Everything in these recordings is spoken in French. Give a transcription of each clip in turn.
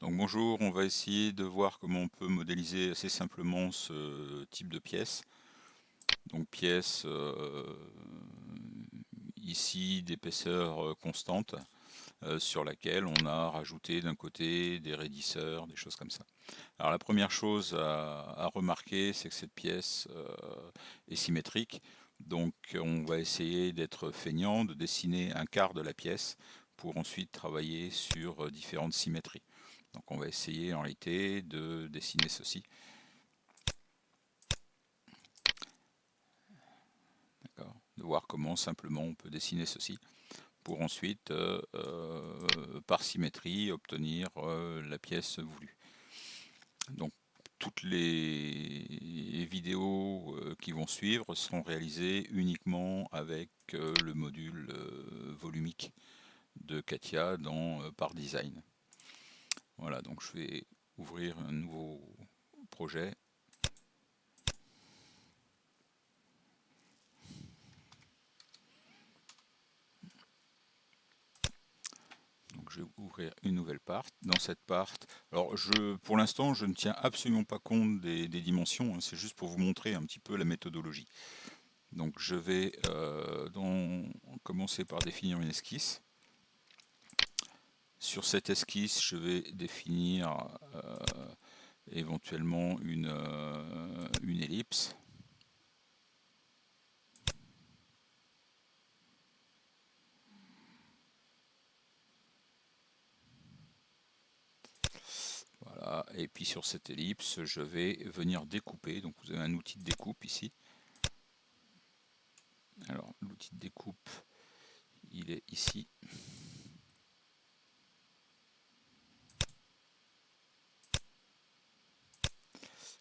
Donc bonjour, on va essayer de voir comment on peut modéliser assez simplement ce type de pièce. Donc pièce ici d'épaisseur constante sur laquelle on a rajouté d'un côté des raidisseurs, des choses comme ça. Alors la première chose à remarquer, c'est que cette pièce est symétrique. Donc on va essayer d'être feignant, de dessiner un quart de la pièce pour ensuite travailler sur différentes symétries. Donc on va essayer en réalité de dessiner ceci, de voir comment simplement on peut dessiner ceci pour ensuite par symétrie obtenir la pièce voulue. Donc toutes les vidéos qui vont suivre seront réalisées uniquement avec le module volumique de Katia dans Par Design. Voilà, donc je vais ouvrir un nouveau projet. Donc je vais ouvrir une nouvelle part. Dans cette part, alors pour l'instant, je ne tiens absolument pas compte des dimensions, hein, c'est juste pour vous montrer un petit peu la méthodologie. Donc je vais commencer par définir une esquisse. Sur cette esquisse, je vais définir éventuellement une ellipse. Voilà. Et puis sur cette ellipse, je vais venir découper. Donc vous avez un outil de découpe ici. Alors l'outil de découpe, il est ici.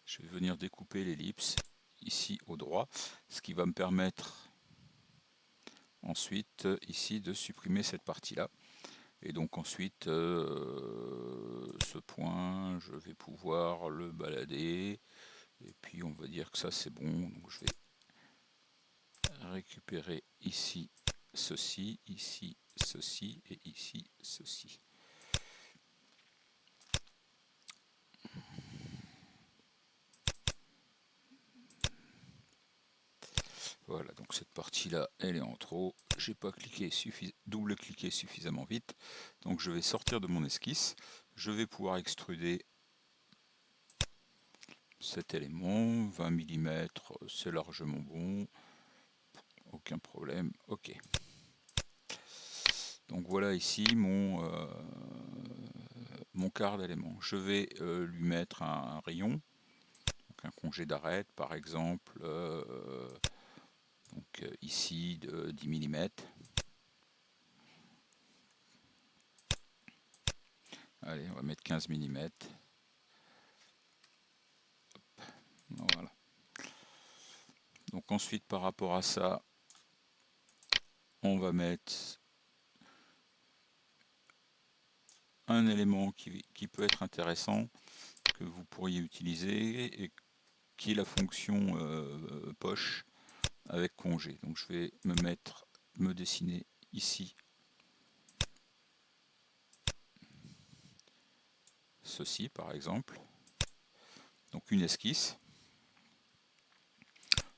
Je vais venir découper l'ellipse ici au droit, ce qui va me permettre ensuite ici de supprimer cette partie-là. Et donc ensuite, ce point, je vais pouvoir le balader. Et puis on va dire que ça c'est bon. Donc je vais récupérer ici ceci et ici ceci. Voilà, donc cette partie-là, elle est en trop. J'ai pas double-cliqué suffisamment vite. Donc je vais sortir de mon esquisse. Je vais pouvoir extruder cet élément. 20 mm, c'est largement bon. Aucun problème. OK. Donc voilà ici mon quart d'élément. Je vais lui mettre un rayon, donc un congé d'arête par exemple, ici de 10 mm. Allez, on va mettre 15 mm. Voilà. Donc ensuite par rapport à ça, on va mettre un élément qui peut être intéressant, que vous pourriez utiliser, et qui est la fonction poche avec congé. Donc je vais me dessiner ici ceci par exemple. Donc une esquisse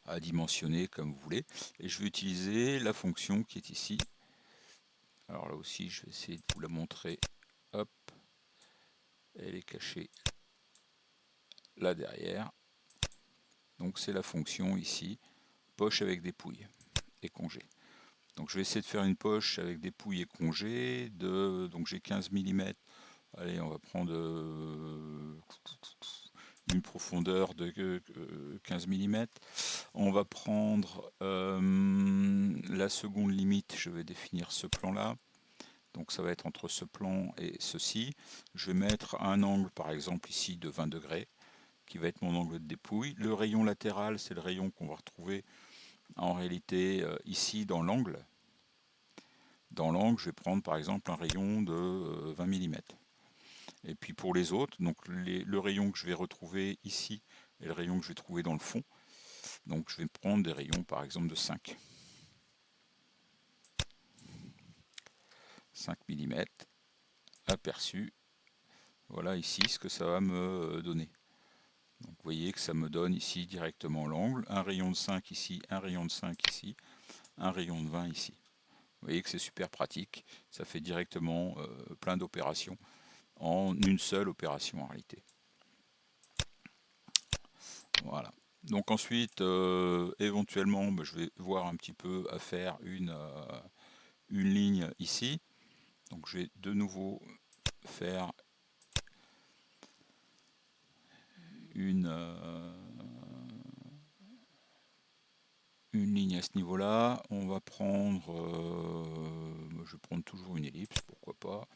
à dimensionner comme vous voulez. Et je vais utiliser la fonction qui est ici. Alors là aussi, je vais essayer de vous la montrer. Hop, elle est cachée là derrière. Donc c'est la fonction ici, poche avec dépouille et congé. Donc je vais essayer de faire une poche avec dépouille et congé. Donc j'ai 15 mm. Allez, on va prendre une profondeur de 15 mm. On va prendre la seconde limite, je vais définir ce plan-là. Donc ça va être entre ce plan et ceci. Je vais mettre un angle par exemple ici de 20 degrés, qui va être mon angle de dépouille. Le rayon latéral, c'est le rayon qu'on va retrouver en réalité ici dans l'angle. Dans l'angle, je vais prendre par exemple un rayon de 20 mm. Et puis pour les autres, donc le rayon que je vais retrouver ici et le rayon que je vais trouver dans le fond, donc je vais prendre des rayons par exemple de 5 mm aperçu. Voilà ici ce que ça va me donner. Donc vous voyez que ça me donne ici directement l'angle, un rayon de 5 ici, un rayon de 5 ici, un rayon de 20 ici. Vous voyez que c'est super pratique, ça fait directement plein d'opérations en une seule opération en réalité. Voilà. Donc ensuite, éventuellement, je vais voir un petit peu à faire une ligne ici. Donc je vais de nouveau faire une ligne à ce niveau-là. On va prendre, je vais prendre toujours une ellipse, pourquoi pas.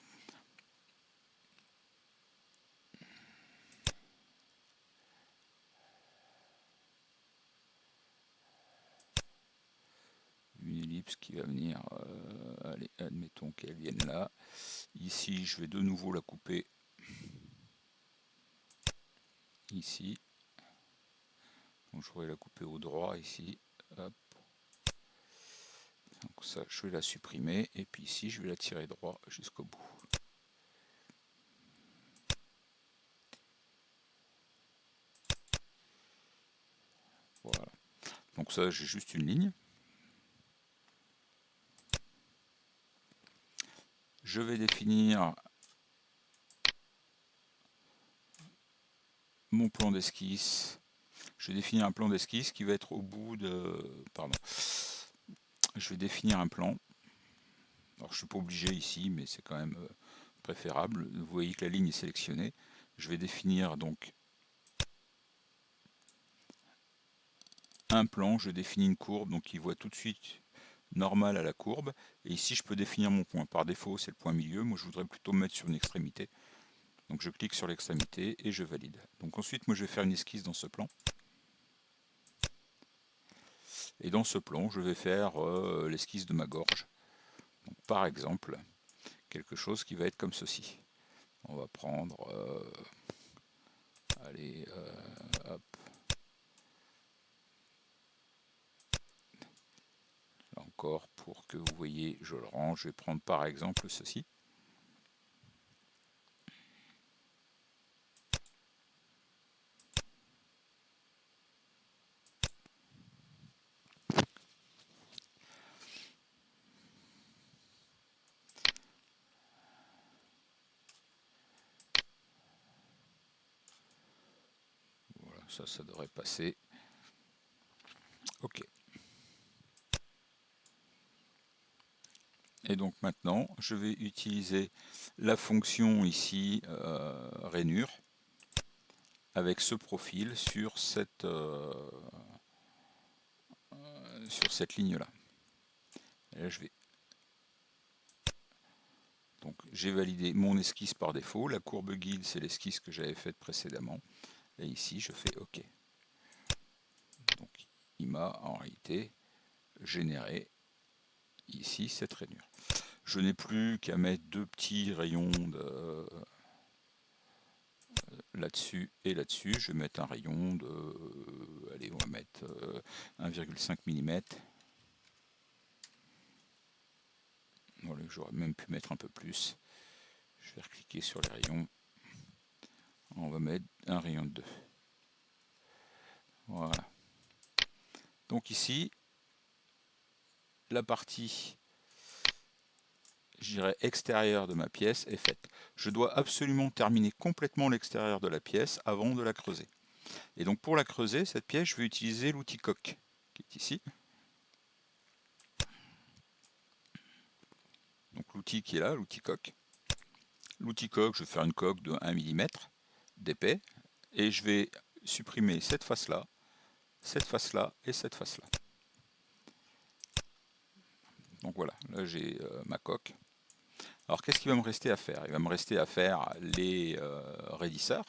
Une ellipse qui va venir, allez, admettons qu'elle vienne là. Ici, je vais de nouveau la couper ici. Donc je vais la couper au droit ici. Hop. Donc ça, je vais la supprimer. Et puis ici, je vais la tirer droit jusqu'au bout. Voilà. Donc ça, j'ai juste une ligne. Je vais définir mon plan d'esquisse. Je vais définir un plan d'esquisse qui va être au bout de... Pardon. Je vais définir un plan. Alors je ne suis pas obligé ici, mais c'est quand même préférable. Vous voyez que la ligne est sélectionnée. Je vais définir donc un plan. Je définis une courbe, donc il voit tout de suite normal à la courbe. Et ici, je peux définir mon point. Par défaut, c'est le point milieu. Moi, je voudrais plutôt me mettre sur une extrémité. Donc je clique sur l'extrémité et je valide. Donc ensuite, moi, je vais faire une esquisse dans ce plan. Et dans ce plan, je vais faire l'esquisse de ma gorge. Donc, par exemple, quelque chose qui va être comme ceci. On va prendre, allez, hop. Là encore, pour que vous voyez, je le range. Je vais prendre par exemple ceci. Voilà, ça devrait passer. OK. Et donc maintenant, je vais utiliser la fonction ici, rainure, avec ce profil sur cette ligne-là. Et là, je vais... Donc j'ai validé mon esquisse par défaut. La courbe guide, c'est l'esquisse que j'avais faite précédemment. Et ici, je fais OK. Donc il m'a en réalité généré ici cette rainure. Je n'ai plus qu'à mettre deux petits rayons là-dessus et là-dessus. Je vais mettre un rayon de, allez, on va mettre 1,5 mm. Voilà, j'aurais même pu mettre un peu plus. Je vais cliquer sur les rayons. On va mettre un rayon de 2. Voilà. Donc ici, la partie, je dirais, extérieure de ma pièce est faite. Je dois absolument terminer complètement l'extérieur de la pièce avant de la creuser. Et donc pour la creuser, cette pièce, je vais utiliser l'outil coque, qui est ici. Donc l'outil qui est là, l'outil coque. L'outil coque, je vais faire une coque de 1 mm d'épais. Et je vais supprimer cette face-là et cette face-là. Donc voilà, là j'ai ma coque. Alors qu'est-ce qu'il va me rester à faire? Il va me rester à faire les raidisseurs.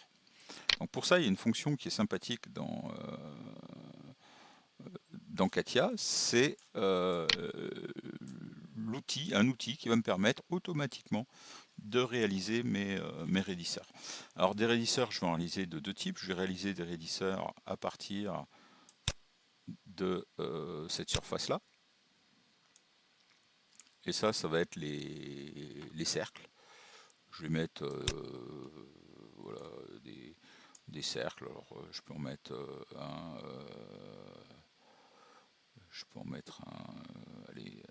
Donc pour ça, il y a une fonction qui est sympathique dans CATIA, c'est un outil qui va me permettre automatiquement de réaliser mes raidisseurs. Alors des raidisseurs, je vais en réaliser de deux types. Je vais réaliser des raidisseurs à partir de cette surface-là. Et ça va être les cercles. Je vais mettre des cercles. Alors je peux en mettre un, allez,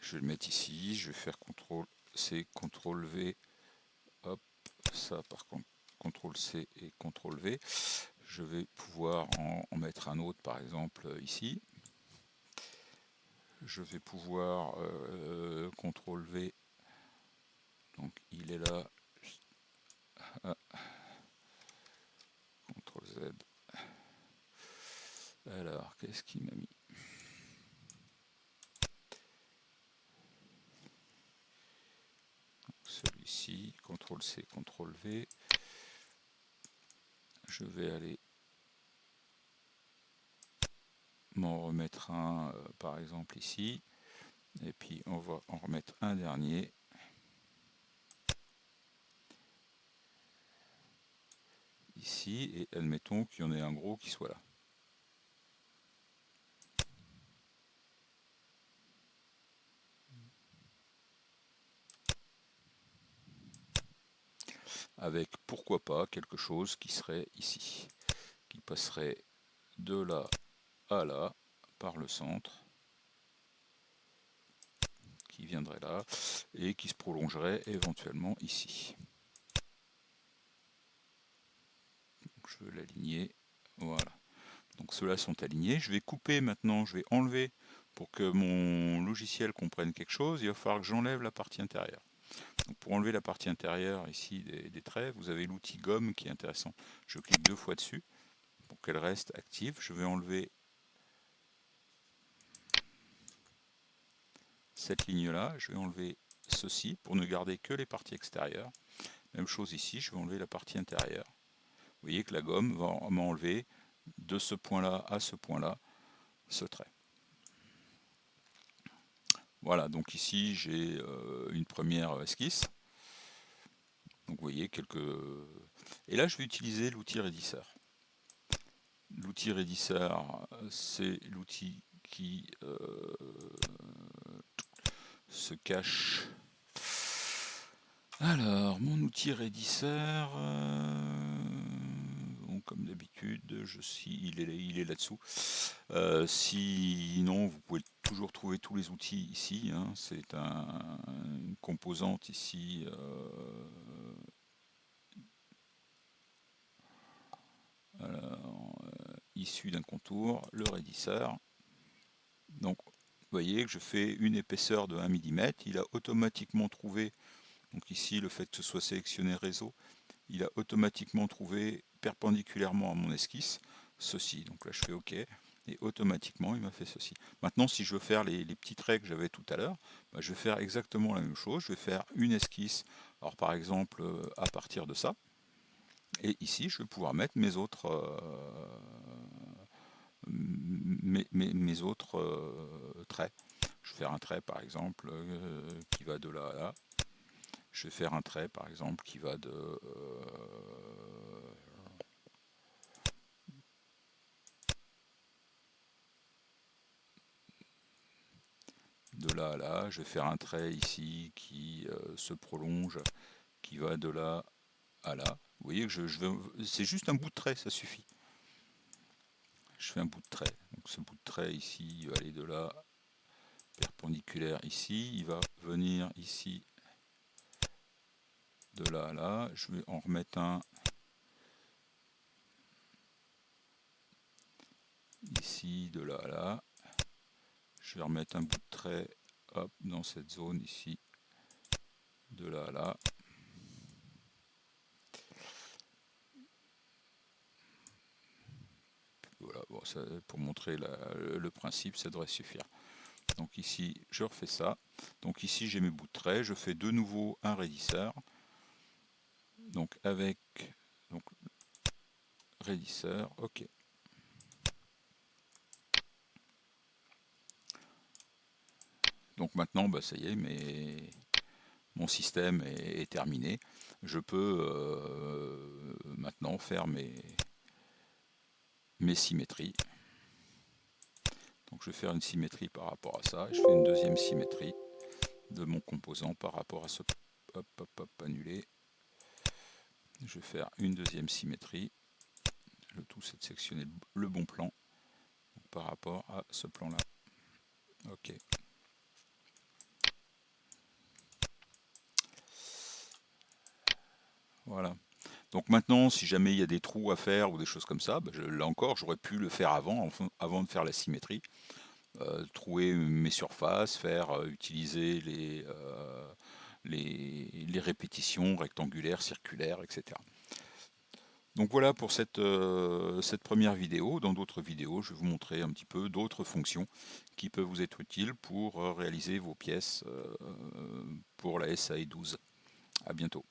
je vais le mettre ici, je vais faire CTRL-C, CTRL-V, hop, ça par contre, CTRL-C et CTRL-V. Je vais pouvoir en mettre un autre, par exemple, ici. Je vais pouvoir CTRL-V, donc il est là, ah, CTRL-Z. Alors, qu'est-ce qu'il m'a mis? Celui-ci, CTRL-C, CTRL-V. Je vais aller m'en remettre un, par exemple, ici. Et puis, on va en remettre un dernier. Ici, et admettons qu'il y en ait un gros qui soit là. Avec, pourquoi pas, quelque chose qui serait ici, qui passerait de là à là, par le centre, qui viendrait là, et qui se prolongerait éventuellement ici. Donc, je veux l'aligner, voilà. Donc ceux-là sont alignés. Je vais couper maintenant, je vais enlever pour que mon logiciel comprenne quelque chose. Il va falloir que j'enlève la partie intérieure. Donc pour enlever la partie intérieure ici des traits, vous avez l'outil gomme qui est intéressant. Je clique 2 fois dessus pour qu'elle reste active. Je vais enlever cette ligne-là. Je vais enlever ceci pour ne garder que les parties extérieures. Même chose ici, je vais enlever la partie intérieure. Vous voyez que la gomme va m'enlever de ce point-là à ce point-là ce trait. Voilà, donc ici j'ai une première esquisse. Donc vous voyez quelques... Et là je vais utiliser l'outil raidisseur. L'outil raidisseur, c'est l'outil qui se cache. Alors, mon outil raidisseur, bon, comme d'habitude, il est là-dessous. Sinon, vous pouvez toujours trouver tous les outils ici. Hein. C'est une composante ici. Issu d'un contour, le raidisseur. Donc, vous voyez que je fais une épaisseur de 1 mm. Il a automatiquement trouvé, donc ici, le fait que ce soit sélectionné réseau, il a automatiquement trouvé perpendiculairement à mon esquisse ceci. Donc là, je fais OK. Et automatiquement, il m'a fait ceci. Maintenant, si je veux faire les petits traits que j'avais tout à l'heure, bah, je vais faire exactement la même chose. Je vais faire une esquisse, alors par exemple, à partir de ça. Et ici, je vais pouvoir mettre mes autres, mes autres traits. Je vais faire un trait, par exemple, qui va de là à là. Je vais faire un trait, par exemple, qui va de là à là. Je vais faire un trait ici qui se prolonge, qui va de là à là. Vous voyez que c'est juste un bout de trait, ça suffit. Je fais un bout de trait. Donc ce bout de trait ici, il va aller de là, perpendiculaire ici. Il va venir ici, de là à là. Je vais en remettre un ici, de là à là. Je vais remettre un bout de trait, hop, dans cette zone ici, de là à là. Voilà, bon, ça, pour montrer le principe, ça devrait suffire. Donc ici, je refais ça. Donc ici, j'ai mes bouts de trait. Je fais de nouveau un raidisseur. Donc avec donc, raidisseur, OK. Donc maintenant, bah, ça y est, mon système est terminé. Je peux maintenant faire mes symétries. Donc je vais faire une symétrie par rapport à ça, et je fais une deuxième symétrie de mon composant par rapport à ce... Hop, hop, hop, annulé. Je vais faire une deuxième symétrie. Le tout, c'est de sectionner le bon plan par rapport à ce plan-là. Ok. Voilà. Donc maintenant, si jamais il y a des trous à faire ou des choses comme ça, là encore, j'aurais pu le faire avant de faire la symétrie. Trouer mes surfaces, utiliser les répétitions rectangulaires, circulaires, etc. Donc voilà pour cette première vidéo. Dans d'autres vidéos, je vais vous montrer un petit peu d'autres fonctions qui peuvent vous être utiles pour réaliser vos pièces pour la SAE 12. À bientôt.